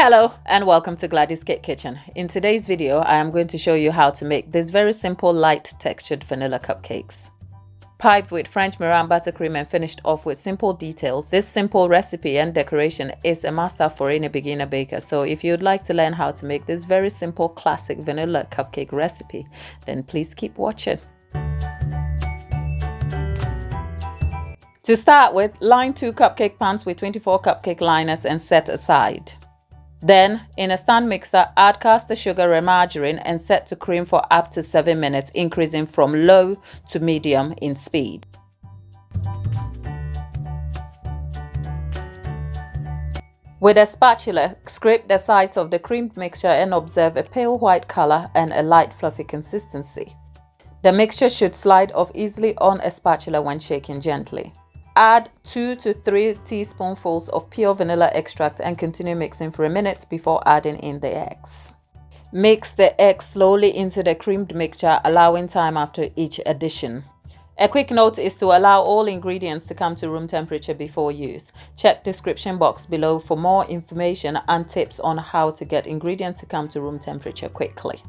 Hello and welcome to Glady's Cake Kitchen. In today's video, I am going to show you how to make these very simple light textured vanilla cupcakes. Piped with French meringue buttercream and finished off with simple details, this simple recipe and decoration is a must-have for any beginner baker. So if you'd like to learn how to make this very simple classic vanilla cupcake recipe, then please keep watching. To start with, line 2 cupcake pans with 24 cupcake liners and set aside. Then, in a stand mixer, add caster sugar and margarine and set to cream for up to 7 minutes, increasing from low to medium in speed. With a spatula, scrape the sides of the creamed mixture and observe a pale white color and a light fluffy consistency. The mixture should slide off easily on a spatula when shaken gently. Add 2 to 3 teaspoonfuls of pure vanilla extract and continue mixing for a minute before adding in the eggs. Mix the eggs slowly into the creamed mixture, allowing time after each addition. A quick note is to allow all ingredients to come to room temperature before use. Check description box below for more information and tips on how to get ingredients to come to room temperature quickly.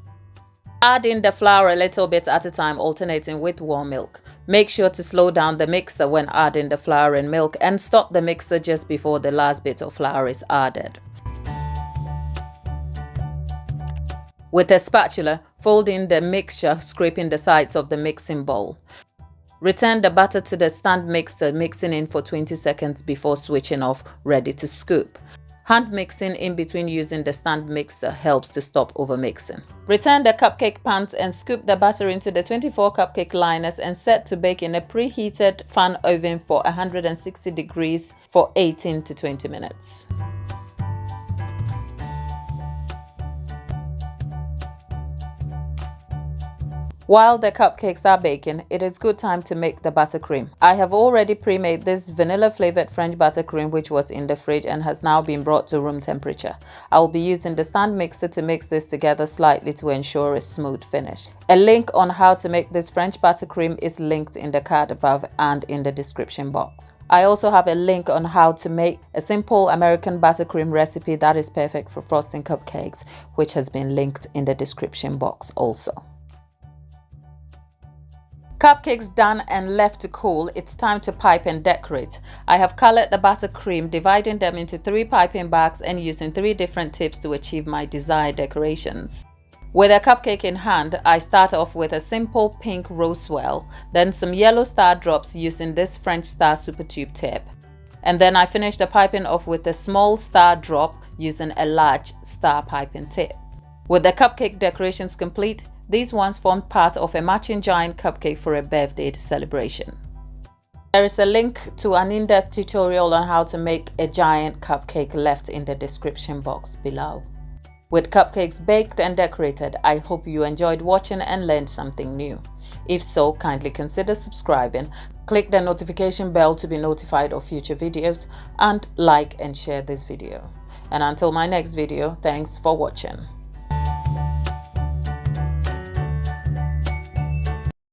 Add in the flour a little bit at a time, alternating with warm milk. Make sure to slow down the mixer when adding the flour and milk and stop the mixer just before the last bit of flour is added. With a spatula, fold in the mixture, scraping the sides of the mixing bowl. Return the batter to the stand mixer, mixing in for 20 seconds before switching off, ready to scoop. Hand mixing in between using the stand mixer helps to stop overmixing. Return the cupcake pans and scoop the batter into the 24 cupcake liners and set to bake in a preheated fan oven for 160 degrees for 18 to 20 minutes. While the cupcakes are baking, it is good time to make the buttercream. I have already pre-made this vanilla flavored French buttercream which was in the fridge and has now been brought to room temperature. I will be using the stand mixer to mix this together slightly to ensure a smooth finish. A link on how to make this French buttercream is linked in the card above and in the description box. I also have a link on how to make a simple American buttercream recipe that is perfect for frosting cupcakes, which has been linked in the description box also. Cupcakes done and left to cool, it's time to pipe and decorate. I have colored the buttercream, dividing them into 3 piping bags and using 3 different tips to achieve my desired decorations. With a cupcake in hand, I start off with a simple pink rose swirl, then some yellow star drops using this French star super tube tip. And then I finish the piping off with a small star drop using a large star piping tip. With the cupcake decorations complete, these ones formed part of a matching giant cupcake for a birthday celebration. There is a link to an in-depth tutorial on how to make a giant cupcake left in the description box below. With cupcakes baked and decorated, I hope you enjoyed watching and learned something new. If so, kindly consider subscribing, click the notification bell to be notified of future videos, and like and share this video. And until my next video, thanks for watching.